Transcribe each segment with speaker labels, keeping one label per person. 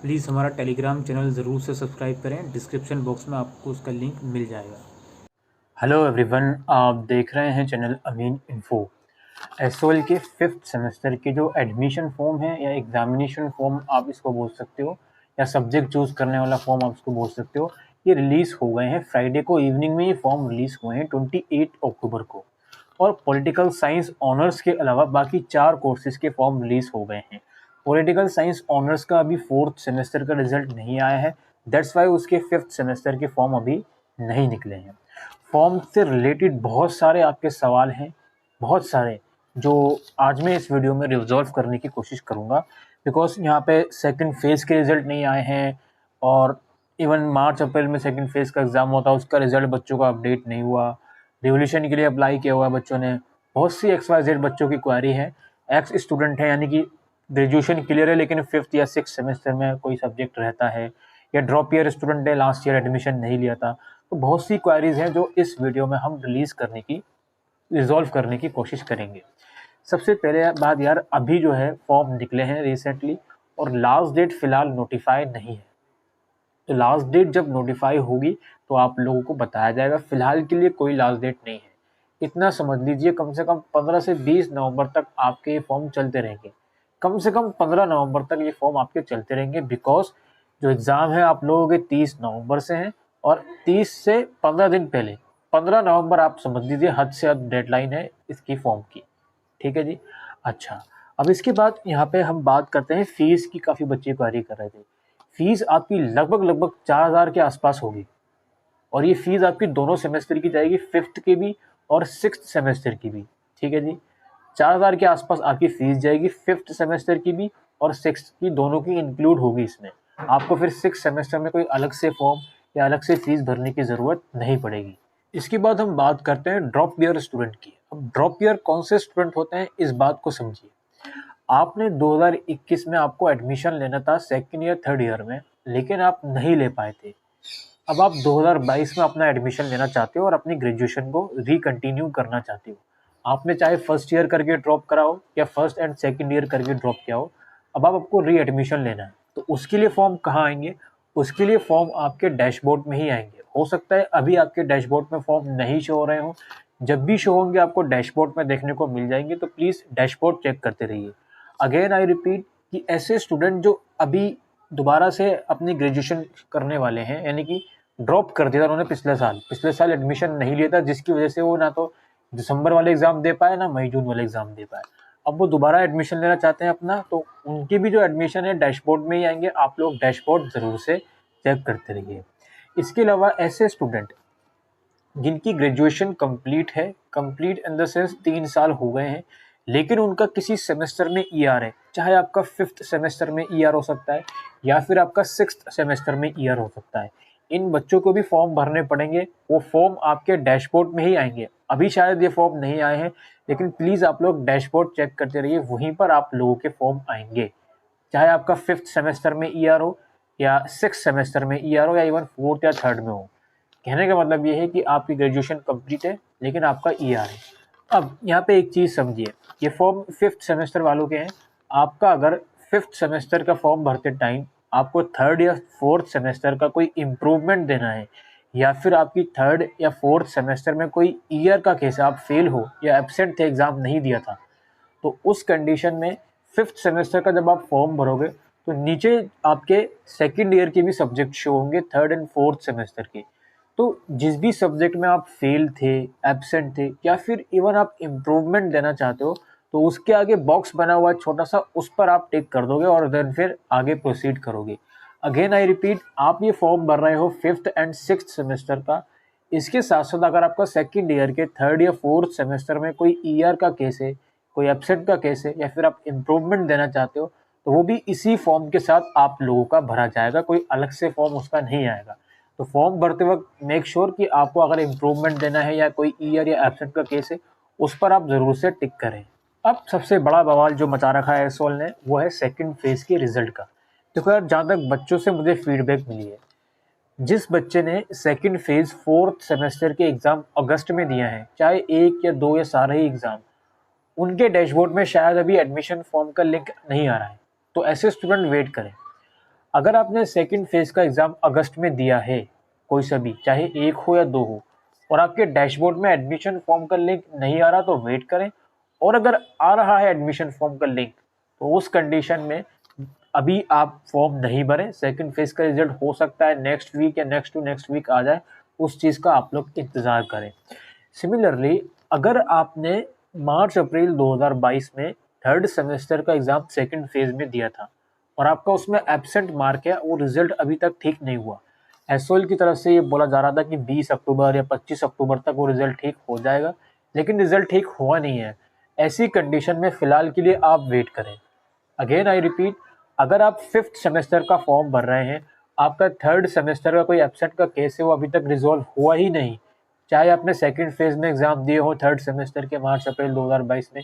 Speaker 1: Please हमारा Telegram channel ज़रूर से सब्सक्राइब करें। डिस्क्रिप्शन बॉक्स में आपको उसका लिंक मिल जाएगा।
Speaker 2: हेलो एवरीवन, आप देख रहे हैं चैनल अमीन इन्फो। एसओएल के 5th सेमेस्टर के जो एडमिशन फॉर्म है या एग्जामिनेशन फॉर्म आप इसको बोल सकते हो, या सब्जेक्ट चूज़ करने वाला फॉर्म आप इसको बोल सकते हो, ये रिलीज़ हो गए हैं। फ्राइडे को इवनिंग में ये फॉर्म रिलीज़ हुए हैं 28 अक्टूबर को। और पॉलिटिकल साइंस ऑनर्स के अलावा बाकी 4 कोर्सेज़ के फॉर्म रिलीज़ हो गए हैं। पॉलिटिकल साइंस ऑनर्स का अभी 4th सेमेस्टर का रिजल्ट नहीं आया है, दैट्स वाई उसके 5th सेमेस्टर के फॉर्म अभी नहीं निकले हैं। फॉर्म से रिलेटेड बहुत सारे आपके सवाल हैं, बहुत सारे, जो आज मैं इस वीडियो में रिजॉल्व करने की कोशिश करूँगा। बिकॉज यहाँ पे सेकंड फेज़ के रिज़ल्ट नहीं आए हैं, और इवन मार्च अप्रैल में सेकंड फेज़ का एग्ज़ाम होता है, उसका रिज़ल्ट बच्चों का अपडेट नहीं हुआ। रिवोल्यूशन के लिए अप्लाई किया हुआ है बच्चों ने। बहुत सी XYZ बच्चों की क्वारी है। एक्स स्टूडेंट है, यानी कि ग्रेजुएशन क्लियर है लेकिन 5th या 6th सेमेस्टर में कोई सब्जेक्ट रहता है, या ड्रॉप ईयर स्टूडेंट है, लास्ट ईयर एडमिशन नहीं लिया था। तो बहुत सी क्वारीज हैं जो इस वीडियो में हम रिजॉल्व करने की कोशिश करेंगे। सबसे पहले बात यार, अभी जो है फॉर्म निकले हैं रिसेंटली, और लास्ट डेट फिलहाल नोटिफाई नहीं है। तो लास्ट डेट जब नोटिफाई होगी तो आप लोगों को बताया जाएगा। फिलहाल के लिए कोई लास्ट डेट नहीं है, इतना समझ लीजिए। कम से कम 15 से 20 नवंबर तक आपके ये फॉर्म चलते रहेंगे। कम से कम 15 नवंबर तक ये फॉर्म आपके चलते रहेंगे, बिकॉज जो एग्ज़ाम है आप लोगों के 30 नवंबर से हैं, और 30 से 15 दिन पहले 15 नवंबर आप समझ लीजिए हद से हद डेडलाइन है इसकी फॉर्म की। ठीक है जी। अच्छा, अब इसके बाद यहाँ पे हम बात करते हैं फीस की। काफ़ी बच्चे क्वेरी कर रहे थे। फीस आपकी लगभग 4,000 के आसपास होगी, और ये फीस आपकी दोनों सेमेस्टर की जाएगी, 5th की भी और 6th सेमेस्टर की भी। ठीक है जी। 4,000 के आसपास आपकी फीस जाएगी, 5th सेमेस्टर की भी और 6th की, दोनों की इंक्लूड होगी इसमें। आपको फिर 6th सेमेस्टर में कोई अलग से फॉर्म या अलग से फीस भरने की ज़रूरत नहीं पड़ेगी। इसके बाद हम बात करते हैं ड्रॉप ईयर स्टूडेंट की। अब ड्रॉप ईयर कौन से स्टूडेंट होते हैं, इस बात को समझिए। आपने 2021 में आपको एडमिशन लेना था सेकेंड ईयर थर्ड ईयर में, लेकिन आप नहीं ले पाए थे। अब आप 2022 में अपना एडमिशन लेना चाहते हो और अपनी ग्रेजुएशन को रिकंटिन्यू करना चाहते हो। आपने चाहे फर्स्ट ईयर करके ड्रॉप कराओ या फर्स्ट एंड सेकंड ईयर करके ड्रॉप किया हो, अब आपको री एडमिशन लेना है। तो उसके लिए फॉर्म कहाँ आएंगे? उसके लिए फॉर्म आपके डैशबोर्ड में ही आएंगे। हो सकता है अभी आपके डैशबोर्ड में फॉर्म नहीं शो हो रहे हो, जब भी शो होंगे आपको डैशबोर्ड में देखने को मिल जाएंगे। तो प्लीज़ डैशबोर्ड चेक करते रहिए। अगेन आई रिपीट कि ऐसे स्टूडेंट जो अभी दोबारा से अपनी ग्रेजुएशन करने वाले हैं, यानी कि ड्रॉप कर दिया था उन्होंने पिछले साल एडमिशन नहीं लिया था, जिसकी वजह से वो ना तो दिसंबर वाले एग्जाम दे पाए ना मई जून वाले एग्जाम दे पाए। अब वो दोबारा एडमिशन लेना चाहते हैं अपना, तो उनकी भी जो एडमिशन है डैशबोर्ड में ही आएंगे। आप लोग डैशबोर्ड ज़रूर से चेक करते रहिए। इसके अलावा ऐसे स्टूडेंट जिनकी ग्रेजुएशन कंप्लीट है, कंप्लीट इन द सेंस 3 साल हो गए हैं, लेकिन उनका किसी सेमेस्टर में ईआर है, चाहे आपका 5th सेमेस्टर में ईआर हो सकता है या फिर आपका 6th सेमेस्टर में ईआर हो सकता है। इन बच्चों को भी फॉर्म भरने पड़ेंगे। वो फॉर्म आपके डैशबोर्ड में ही आएंगे। अभी शायद ये फॉर्म नहीं आए हैं, लेकिन प्लीज़ आप लोग डैशबोर्ड चेक करते रहिए, वहीं पर आप लोगों के फॉर्म आएंगे। चाहे आपका 5th सेमेस्टर में ईआर हो या 6th सेमेस्टर में ईआर हो या इवन 4th या 3rd में हो। कहने का मतलब ये है कि आपकी ग्रेजुएशन कंप्लीट है लेकिन आपका ईआर है। अब यहाँ पे एक चीज़ समझिए, ये फॉर्म 5th सेमेस्टर वालों के हैं। आपका अगर 5th सेमेस्टर का फॉर्म भरते टाइम आपको 3rd या 4th सेमेस्टर का कोई इम्प्रूवमेंट देना है, या फिर आपकी 3rd या 4th सेमेस्टर में कोई ईयर का केस है, आप फेल हो या एब्सेंट थे, एग्ज़ाम नहीं दिया था, तो उस कंडीशन में 5th सेमेस्टर का जब आप फॉर्म भरोगे तो नीचे आपके सेकेंड ईयर के भी सब्जेक्ट शो होंगे, 3rd एंड 4th सेमेस्टर के। तो जिस भी सब्जेक्ट में आप फेल थे, एब्सेंट थे, या फिर इवन आप इम्प्रूवमेंट देना चाहते हो, तो उसके आगे बॉक्स बना हुआ है छोटा सा, उस पर आप टिक कर दोगे और देन फिर आगे प्रोसीड करोगे। अगेन आई रिपीट, आप ये फॉर्म भर रहे हो 5th एंड 6th सेमेस्टर का। इसके साथ साथ अगर आपका सेकेंड ईयर के 3rd या 4th सेमेस्टर में कोई ईयर का केस है, कोई एब्सेंट का केस है, या फिर आप इम्प्रूवमेंट देना चाहते हो, तो वो भी इसी फॉर्म के साथ आप लोगों का भरा जाएगा। कोई अलग से फॉर्म उसका नहीं आएगा। तो फॉर्म भरते वक्त मेक श्योर कि आपको अगर इम्प्रूवमेंट देना है या कोई ईयर या एब्सेंट का केस है, उस पर आप ज़रूर से टिक करें। अब सबसे बड़ा बवाल जो मचा रखा है एसोल ने, वो है सेकंड फेज़ के रिजल्ट का। देखो यार, जहाँ तक बच्चों से मुझे फीडबैक मिली है, जिस बच्चे ने सेकंड फेज़ 4th सेमेस्टर के एग्ज़ाम अगस्त में दिया है, चाहे 1 या 2 या सारे ही एग्ज़ाम, उनके डैशबोर्ड में शायद अभी एडमिशन फॉर्म का लिंक नहीं आ रहा है। तो ऐसे स्टूडेंट वेट करें। अगर आपने सेकंड फेज का एग्ज़ाम अगस्त में दिया है, कोई सा भी, चाहे 1 हो या 2 हो, और आपके डैशबोर्ड में एडमिशन फॉर्म का लिंक नहीं आ रहा तो वेट करें, और अगर आ रहा है एडमिशन फॉर्म का लिंक तो उस कंडीशन में अभी आप फॉर्म नहीं भरें। सेकंड फेज का रिजल्ट हो सकता है नेक्स्ट वीक या नेक्स्ट टू नेक्स्ट वीक आ जाए, उस चीज़ का आप लोग इंतज़ार करें। सिमिलरली, अगर आपने मार्च अप्रैल 2022 में थर्ड सेमेस्टर का एग्ज़ाम सेकंड फेज में दिया था और आपका उसमें एब्सेंट मार्क है, वो रिजल्ट अभी तक ठीक नहीं हुआ, एसओएल की तरफ से ये बोला जा रहा था कि 20 अक्टूबर या 25 अक्टूबर तक वो रिजल्ट ठीक हो जाएगा, लेकिन रिजल्ट ठीक हुआ नहीं है। ऐसी कंडीशन में फ़िलहाल के लिए आप वेट करें। अगेन आई रिपीट, अगर आप फिफ्थ सेमेस्टर का फॉर्म भर रहे हैं, आपका थर्ड सेमेस्टर का कोई एब्सेंट का केस है वो अभी तक रिजॉल्व हुआ ही नहीं, चाहे आपने सेकंड फेज में एग्जाम दिए हो थर्ड सेमेस्टर के मार्च अप्रैल 2022 में,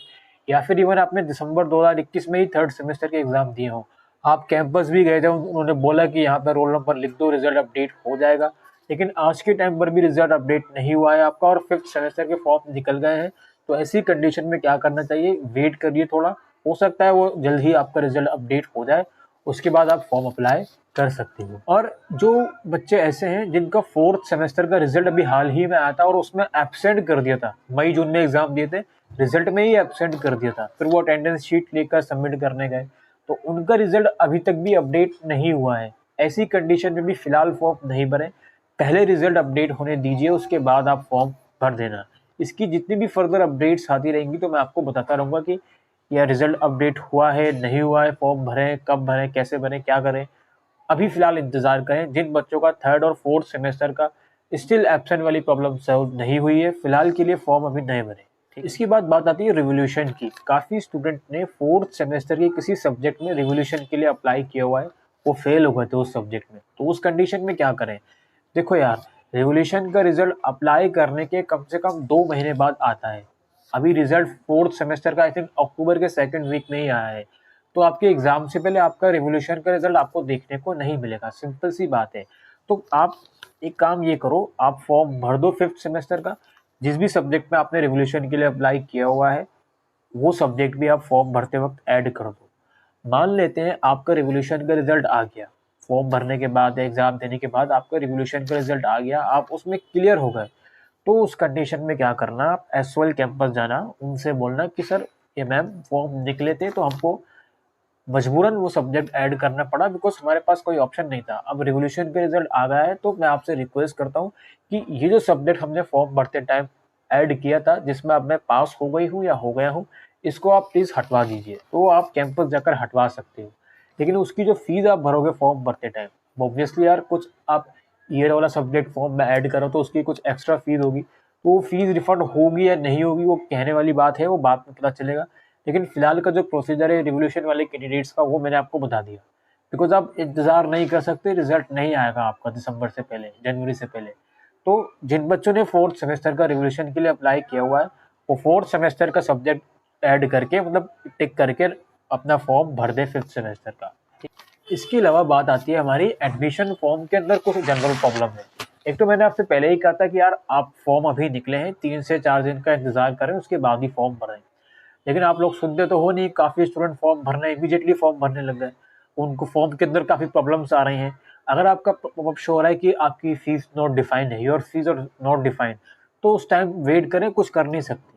Speaker 2: या फिर इवन आपने दिसंबर 2021 में ही थर्ड सेमेस्टर के एग्जाम दिए हो, आप कैंपस भी गए थे, उन्होंने बोला कि यहाँ पर रोल नंबर लिख दो, रिजल्ट अपडेट हो जाएगा, लेकिन आज के टाइम पर भी रिजल्ट अपडेट नहीं हुआ है आपका और फिफ्थ सेमेस्टर के फॉर्म निकल गए हैं। तो ऐसी कंडीशन में क्या करना चाहिए, वेट करिए थोड़ा, हो सकता है वो जल्द ही आपका रिजल्ट अपडेट हो जाए, उसके बाद आप फॉर्म अप्लाई कर सकते हो। और जो बच्चे ऐसे हैं जिनका फोर्थ सेमेस्टर का रिजल्ट अभी हाल ही में आया था और उसमें एब्सेंट कर दिया था, मई जून में एग्जाम दिए थे, रिजल्ट में ही एब्सेंट कर दिया था, फिर वो अटेंडेंस शीट लेकर सबमिट करने गए, तो उनका रिजल्ट अभी तक भी अपडेट नहीं हुआ है। ऐसी कंडीशन में भी फिलहाल फॉर्म नहीं भरें, पहले रिजल्ट अपडेट होने दीजिए, उसके बाद आप फॉर्म भर देना। इसकी जितनी भी फर्दर अपडेट्स आती रहेंगी तो मैं आपको बताता रहूँगा कि या रिजल्ट अपडेट हुआ है, नहीं हुआ है, फॉर्म भरें, कब भरें, कैसे भरें, क्या करें। अभी फिलहाल इंतजार करें। जिन बच्चों का थर्ड और फोर्थ सेमेस्टर का स्टिल एब्सेंट वाली प्रॉब्लम सॉल्व नहीं हुई है, फिलहाल के लिए फॉर्म अभी नहीं भरे। ठीक, इसके बाद बात आती है रिवोल्यूशन की। काफ़ी स्टूडेंट ने फोर्थ सेमेस्टर के किसी सब्जेक्ट में रिवोल्यूशन के लिए अप्लाई किया हुआ है, वो फेल हो गए थे उस सब्जेक्ट में, तो उस कंडीशन में क्या करें। देखो यार, रिवोल्यूशन का रिजल्ट अप्लाई करने के कम से कम 2 महीने बाद आता है। अभी रिजल्ट फोर्थ सेमेस्टर का आई थिंक अक्टूबर के सेकंड वीक में ही आया है, तो आपके एग्जाम से पहले आपका रिवोल्यूशन का रिजल्ट आपको देखने को नहीं मिलेगा, सिंपल सी बात है। तो आप एक काम ये करो, आप फॉर्म भर दो फिफ्थ सेमेस्टर का, जिस भी सब्जेक्ट में आपने रिवोल्यूशन के लिए अप्लाई किया हुआ है वो सब्जेक्ट भी आप फॉर्म भरते वक्त ऐड कर दो। मान लेते हैं आपका रिवोल्यूशन का रिजल्ट आ गया, फॉर्म भरने के बाद, एग्जाम देने के बाद आपका रिवोल्यूशन का रिजल्ट आ गया, आप उसमें क्लियर हो गए, तो उस कंडीशन में क्या करना, आप एसओएल कैंपस जाना, उनसे बोलना कि सर ये मैम फॉर्म निकले थे तो हमको मजबूरन वो सब्जेक्ट ऐड करना पड़ा बिकॉज हमारे पास कोई ऑप्शन नहीं था। अब रिवोल्यूशन के रिजल्ट आ गया है तो मैं आपसे रिक्वेस्ट करता हूँ कि ये जो सब्जेक्ट हमने फॉर्म भरते टाइम ऐड किया था, जिसमें अब मैं पास हो गई हूँ या हो गया हूँ, इसको आप प्लीज़ हटवा दीजिए। तो आप कैंपस जाकर हटवा सकते हो, लेकिन उसकी जो फीस आप भरोगे फॉर्म भरते टाइम, ऑब्वियसली यार कुछ आप ईयर वाला सब्जेक्ट फॉर्म में ऐड करो तो उसकी कुछ एक्स्ट्रा फीस होगी, तो वो फीस रिफंड होगी या नहीं होगी वो कहने वाली बात है, वो बाद में पता चलेगा। लेकिन फिलहाल का जो प्रोसीजर है रिवोल्यूशन वाले कैंडिडेट्स का, वो मैंने आपको बता दिया, बिकॉज आप इंतजार नहीं कर सकते, रिजल्ट नहीं आएगा आपका दिसंबर से पहले, जनवरी से पहले। तो जिन बच्चों ने फोर्थ सेमेस्टर का रिवोल्यूशन के लिए अप्लाई किया हुआ है, वो फोर्थ सेमेस्टर का सब्जेक्ट ऐड करके, मतलब टिक करके अपना फॉर्म भर दे फिफ्थ सेमेस्टर का। इसके अलावा बात आती है हमारी एडमिशन फॉर्म के अंदर कुछ जनरल प्रॉब्लम है। एक तो मैंने आपसे पहले ही कहा था कि यार आप फॉर्म अभी निकले हैं, 3 से 4 दिन का इंतजार करें, उसके बाद ही फॉर्म भरें, लेकिन आप लोग सुनते तो हो नहीं। काफ़ी स्टूडेंट फॉर्म भरने इमीडिएटली फॉर्म भरने लग गए, उनको फॉर्म के अंदर काफ़ी प्रॉब्लम्स आ रही हैं। अगर आपका पॉपअप शो हो रहा है कि आपकी फीस नॉट डिफाइंड है, योर फीस और नॉट डिफाइंड, तो उस टाइम वेट करें, कुछ कर नहीं सकते।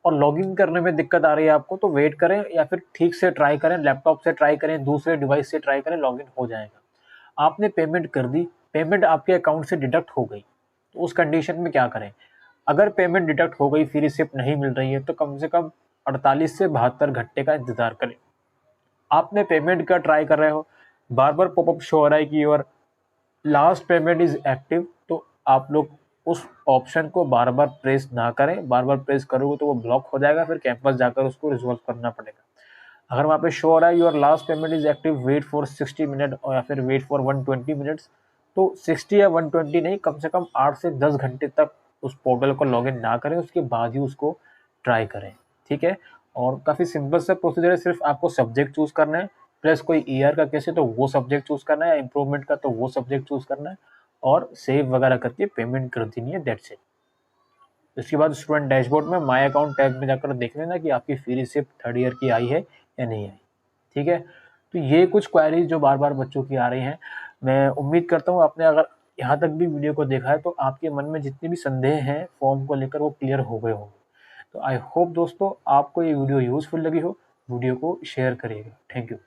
Speaker 2: और लॉगिन करने में दिक्कत आ रही है आपको, तो वेट करें या फिर ठीक से ट्राई करें, लैपटॉप से ट्राई करें, दूसरे डिवाइस से ट्राई करें, लॉगिन हो जाएगा। आपने पेमेंट कर दी, पेमेंट आपके अकाउंट से डिडक्ट हो गई, तो उस कंडीशन में क्या करें। अगर पेमेंट डिडक्ट हो गई, फिर रिसिप्ट नहीं मिल रही है, तो कम से कम 48 से 72 घंटे का इंतजार करें। आपने पेमेंट का ट्राई कर रहे हो, बार बार पॉपअप शो हो रहा है कि your last payment is active, तो आप लोग उस ऑप्शन को बार बार प्रेस ना करें। बार बार प्रेस करोगे तो वो ब्लॉक हो जाएगा, फिर कैंपस जाकर उसको रिजॉल्व करना पड़ेगा। अगर वहाँ पे शो हो रहा है your last payment is active, wait for 60 minute या फिर वेट फॉर 120 मिनट्स, तो 60 या 120 नहीं, कम से कम 8 से 10 घंटे तक उस पोर्टल को लॉगिन ना करें, उसके बाद ही उसको ट्राई करें। ठीक है, और काफ़ी सिंपल सा प्रोसीजर है, सिर्फ आपको सब्जेक्ट चूज़ करना है, प्लस कोई ईयर का केस है तो वो सब्जेक्ट चूज़ करना है, या इम्प्रूवमेंट का तो वो सब्जेक्ट चूज़ करना है, और सेव वगैरह करके पेमेंट कर देनी है, दैट्स इट। इसके बाद स्टूडेंट डैशबोर्ड में माय अकाउंट टैब में जाकर देख लेना कि आपकी फी रिसिप्ट थर्ड ईयर की आई है या नहीं आई। ठीक है, तो ये कुछ क्वेरीज जो बार बार बच्चों की आ रही हैं, मैं उम्मीद करता हूँ आपने अगर यहाँ तक भी वीडियो को देखा है तो आपके मन में जितने भी संदेह हैं फॉर्म को लेकर वो क्लियर हो गए होंगे। तो आई होप दोस्तों आपको ये वीडियो यूजफुल लगी हो, वीडियो को शेयर करिएगा। Thank you.